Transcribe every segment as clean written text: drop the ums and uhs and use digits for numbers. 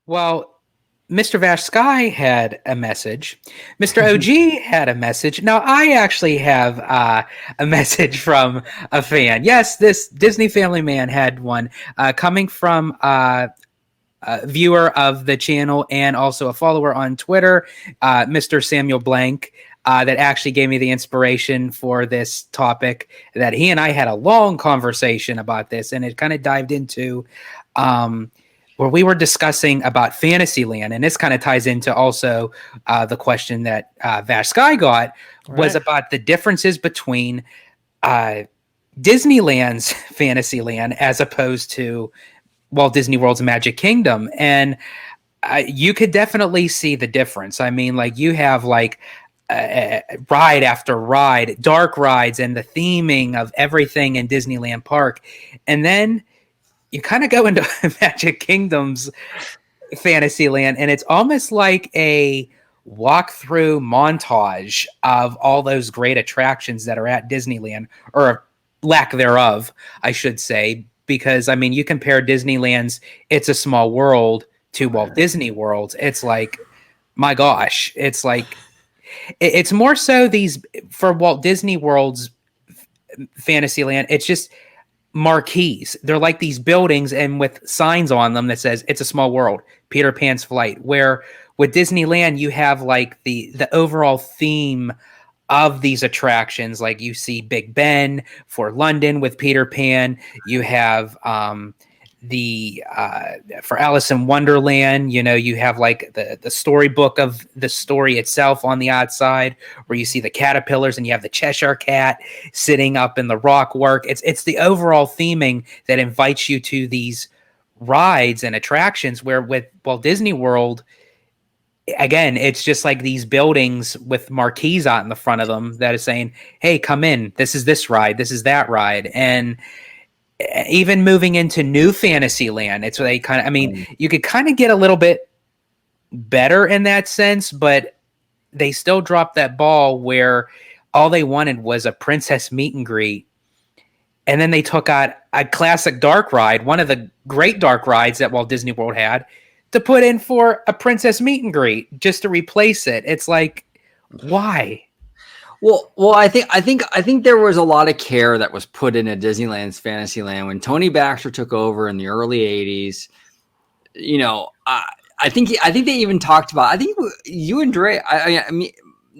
Well, Mr. Vash Sky had a message. Mr. OG had a message. Now, I actually have a message from a fan. Yes, this Disney Family Man had one coming from a viewer of the channel and also a follower on Twitter, Mr. Samuel Blank. That actually gave me the inspiration for this topic. That he and I had a long conversation about this, and it kind of dived into where we were discussing about Fantasyland, and this kind of ties into also the question that Vash Sky got was about the differences between Disneyland's Fantasyland as opposed to Walt Disney World's Magic Kingdom, and you could definitely see the difference. I mean, like you have like ride after ride, dark rides, and the theming of everything in Disneyland Park, and then you kind of go into Magic Kingdom's Fantasyland, and it's almost like a walkthrough montage of all those great attractions that are at Disneyland, or lack thereof, I should say, because I mean, you compare Disneyland's It's a Small World to Walt Disney World's, it's like, my gosh, it's like, it's more so these, for Walt Disney World's Fantasyland, it's just marquees. They're like these buildings and with signs on them that says It's a Small World, Peter Pan's Flight, where with Disneyland you have like the overall theme of these attractions. Like you see Big Ben for London with Peter Pan, you have the for Alice in Wonderland, you know, you have like the storybook of the story itself on the outside, where you see the caterpillars and you have the Cheshire Cat sitting up in the rock work. It's the overall theming that invites you to these rides and attractions, where with Walt Disney World, again, it's just like these buildings with marquees out in the front of them that is saying, hey, come in, this is this ride, this is that ride. And even moving into New Fantasyland, it's where they kind of, I mean, you could kind of get a little bit better in that sense, but they still dropped that ball where all they wanted was a princess meet and greet. And then they took out a classic dark ride, one of the great dark rides that Walt Disney World had, to put in for a princess meet and greet just to replace it. It's like, why? Well, I think there was a lot of care that was put into Disneyland's Fantasyland when Tony Baxter took over in the early '80s. You know, I think they even talked about. I think you and Dre, I mean,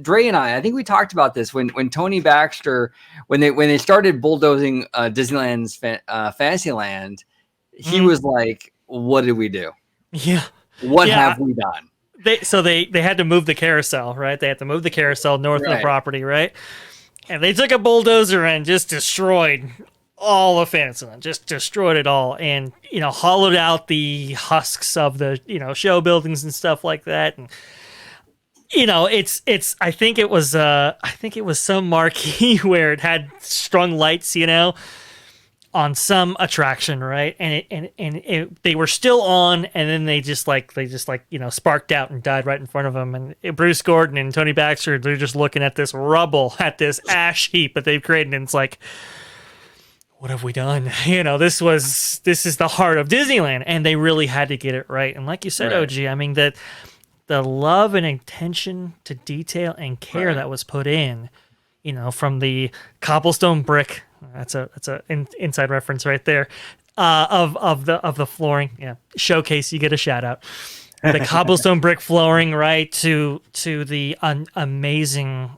Dre and I think we talked about this when Tony Baxter, when they started bulldozing Disneyland's Fantasyland, he was like, "What did we do? Yeah, what have we done?" They had to move the carousel, right? They had to move the carousel north of the property, right? And they took a bulldozer and just destroyed all of Fantasyland, just destroyed it all, and you know, hollowed out the husks of the, you know, show buildings and stuff like that. And you know, it's I think it was some marquee where it had strung lights, you know, on some attraction, right? And they were still on, and then they just like you know, sparked out and died right in front of them. And Bruce Gordon and Tony Baxter, they're just looking at this rubble, at this ash heap that they've created, and it's like, what have we done? You know, this is the heart of Disneyland, and they really had to get it right. And like you said, OG, I mean, that the love and attention to detail and care that was put in, you know, from the cobblestone brick. That's a inside reference right there. Of the flooring, yeah. Showcase, you get a shout out. The cobblestone brick flooring, right, to the amazing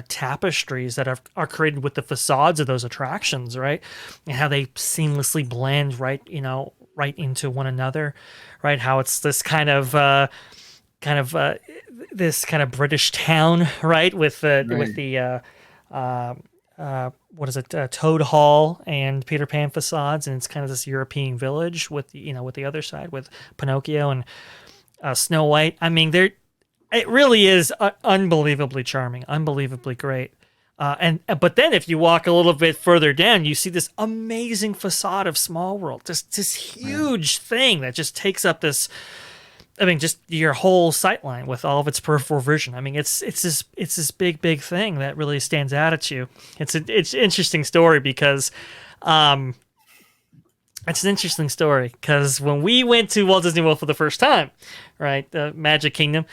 tapestries that are created with the facades of those attractions, right, and how they seamlessly blend right into one another, right? How it's this kind of this kind of British town, right, with the what is it, Toad Hall and Peter Pan facades, and it's kind of this European village with, you know, with the other side with Pinocchio and Snow White. I mean, it really is unbelievably charming, unbelievably great. But then if you walk a little bit further down, you see this amazing facade of Small World, this huge thing that just takes up this. I mean, just your whole sightline with all of its peripheral vision. I mean, it's this big thing that really stands out at you. It's an interesting story because, It's an interesting story because when we went to Walt Disney World for the first time, right, the Magic Kingdom,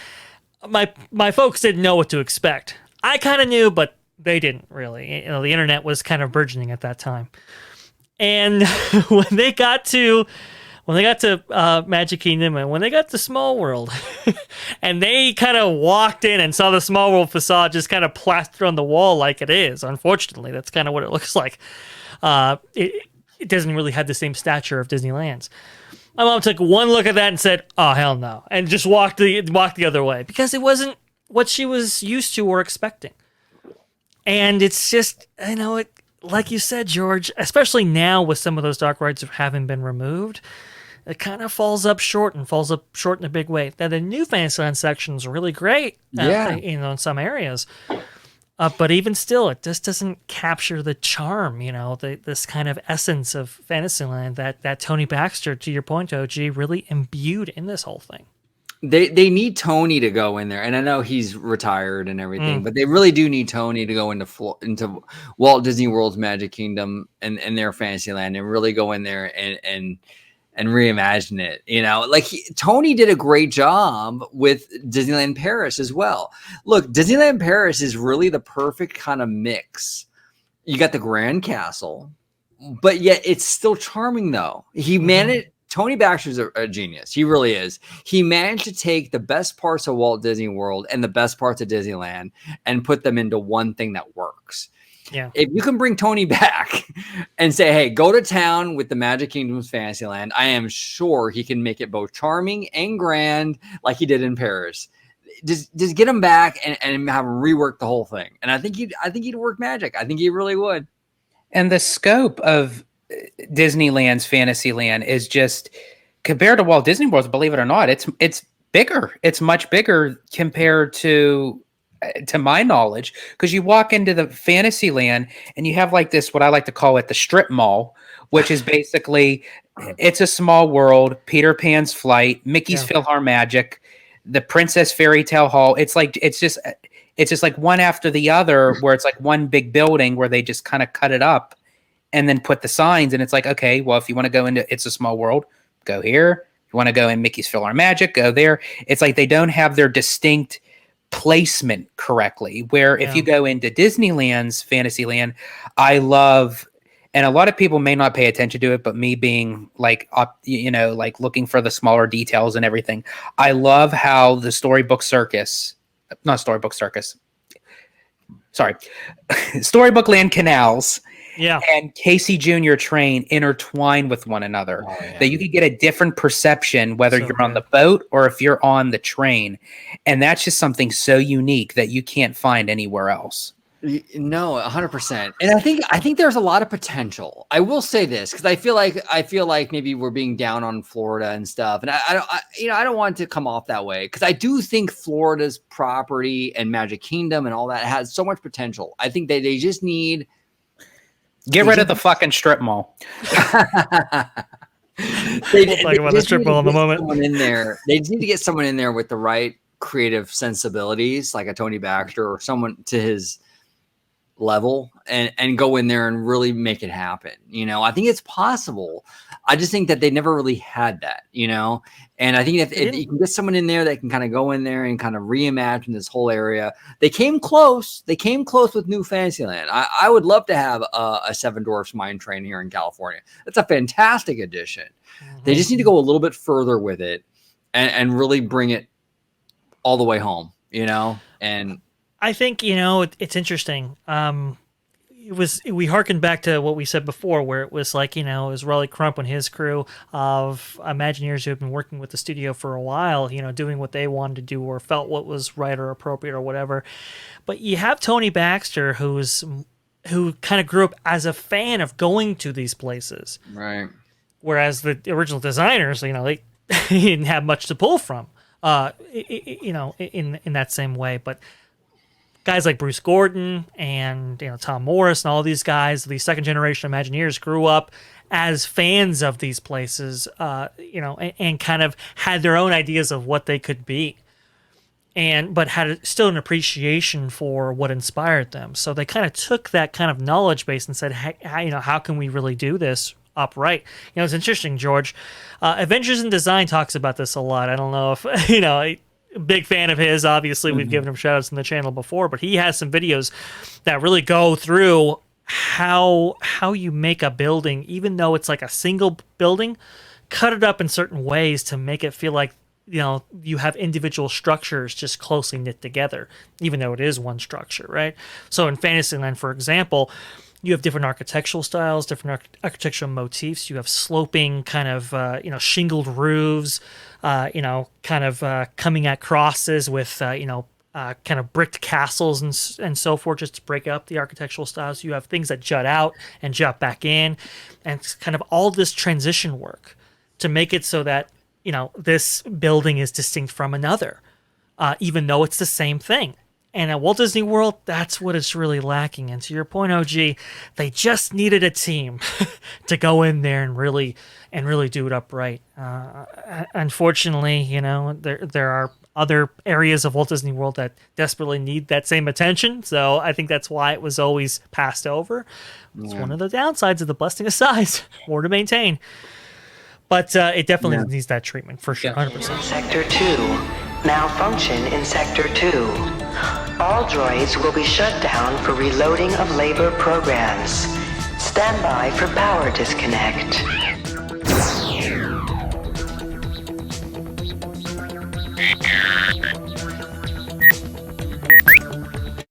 my folks didn't know what to expect. I kind of knew, but they didn't really. You know, the internet was kind of burgeoning at that time. And when they got to Magic Kingdom and when they got to Small World, and they kind of walked in and saw the Small World facade just kind of plastered on the wall like it is. Unfortunately, that's kind of what it looks like. It doesn't really have the same stature of Disneyland's. My mom took one look at that and said, "Oh hell no," and just walked the other way because it wasn't what she was used to or expecting. And it's just, like you said, George, especially now with some of those dark rides having been removed, it kind of falls up short in a big way. Now, the new Fantasyland section is really great, in some areas. But even still, it just doesn't capture the charm, this kind of essence of Fantasyland that Tony Baxter, to your point, OG, really imbued in this whole thing. They need Tony to go in there, and I know he's retired and everything, but they really do need Tony to go into Walt Disney World's Magic Kingdom and their Fantasyland and really go in there and reimagine it. Tony did a great job with Disneyland Paris as well. Look, Disneyland Paris is really the perfect kind of mix. You got the Grand Castle, but yet it's still charming though. He managed. Tony Baxter's a genius. He really is. He managed to take the best parts of Walt Disney World and the best parts of Disneyland and put them into one thing that works. Yeah. If you can bring Tony back and say, hey, go to town with the Magic Kingdom's Fantasyland, I am sure he can make it both charming and grand like he did in Paris. Just get him back and have him rework the whole thing. And I think he'd work magic. I think he really would. And the scope of Disneyland's Fantasyland is just, compared to Walt Disney World, believe it or not, it's bigger. It's much bigger compared to my knowledge, because you walk into the Fantasyland and you have like this, what I like to call it, the strip mall, which is basically, it's a Small World, Peter Pan's Flight, Mickey's PhilharMagic, the Princess Fairy Tale Hall. It's just like one after the other, where it's like one big building where they just kind of cut it up and then put the signs. And it's like, okay, well, if you want to go into It's a Small World, go here. If you want to go in Mickey's PhilharMagic, go there. It's like they don't have their distinct placement correctly, where if you go into Disneyland's Fantasyland, I love, and a lot of people may not pay attention to it, but me being like, like looking for the smaller details and everything, I love how the Storybook Land canals and Casey Jr. train intertwine with one another. That you could get a different perception whether you're on the boat or if you're on the train. And that's just something so unique that you can't find anywhere else. No, 100%. And I think there's a lot of potential. I will say this, because I feel like maybe we're being down on Florida and stuff. And I don't want to come off that way, because I do think Florida's property and Magic Kingdom and all that has so much potential. I think they just need, get rid of the fucking strip mall. We'll talk about the strip mall in a moment. They just need to get someone in there with the right creative sensibilities, like a Tony Baxter or someone to his level, and go in there and really make it happen. I think it's possible. I just think that they never really had that, and I think if you can get someone in there that can kind of go in there and kind of reimagine this whole area. They came close with New Fantasyland. I would love to have a Seven Dwarfs Mine Train here in California. That's a fantastic addition. They just need to go a little bit further with it and really bring it all the way home, and I think, it's interesting. We harkened back to what we said before, where it was like, it was Raleigh Crump and his crew of Imagineers who have been working with the studio for a while, doing what they wanted to do or felt what was right or appropriate or whatever. But you have Tony Baxter, who kind of grew up as a fan of going to these places. Right. Whereas the original designers, they didn't have much to pull from, in that same way. But guys like Bruce Gordon and Tom Morris and all these guys, these second generation Imagineers, grew up as fans of these places, and kind of had their own ideas of what they could be, but had still an appreciation for what inspired them. So they kind of took that kind of knowledge base and said, hey, how can we really do this upright. It's interesting, George. Adventures in Design talks about this a lot. I don't know if, a big fan of his. Obviously, we've given him shout outs in the channel before, but he has some videos that really go through how you make a building, even though it's like a single building, cut it up in certain ways to make it feel like you have individual structures just closely knit together, even though it is one structure, right? So in Fantasyland, for example, you have different architectural styles, different architectural motifs. You have sloping kind of, shingled roofs, kind of coming at crosses with, kind of bricked castles and so forth, just to break up the architectural styles. You have things that jut out and jut back in, and it's kind of all this transition work to make it so that this building is distinct from another, even though it's the same thing. And at Walt Disney World, that's what it's really lacking. And to your point, OG, they just needed a team to go in there and really do it upright. Unfortunately, there are other areas of Walt Disney World that desperately need that same attention. So I think that's why it was always passed over. It's one of the downsides of the blessing of size, more to maintain. But it definitely needs that treatment, for sure, 100%. Sector 2. Malfunction in Sector 2. All droids will be shut down for reloading of labor programs. Stand by for power disconnect.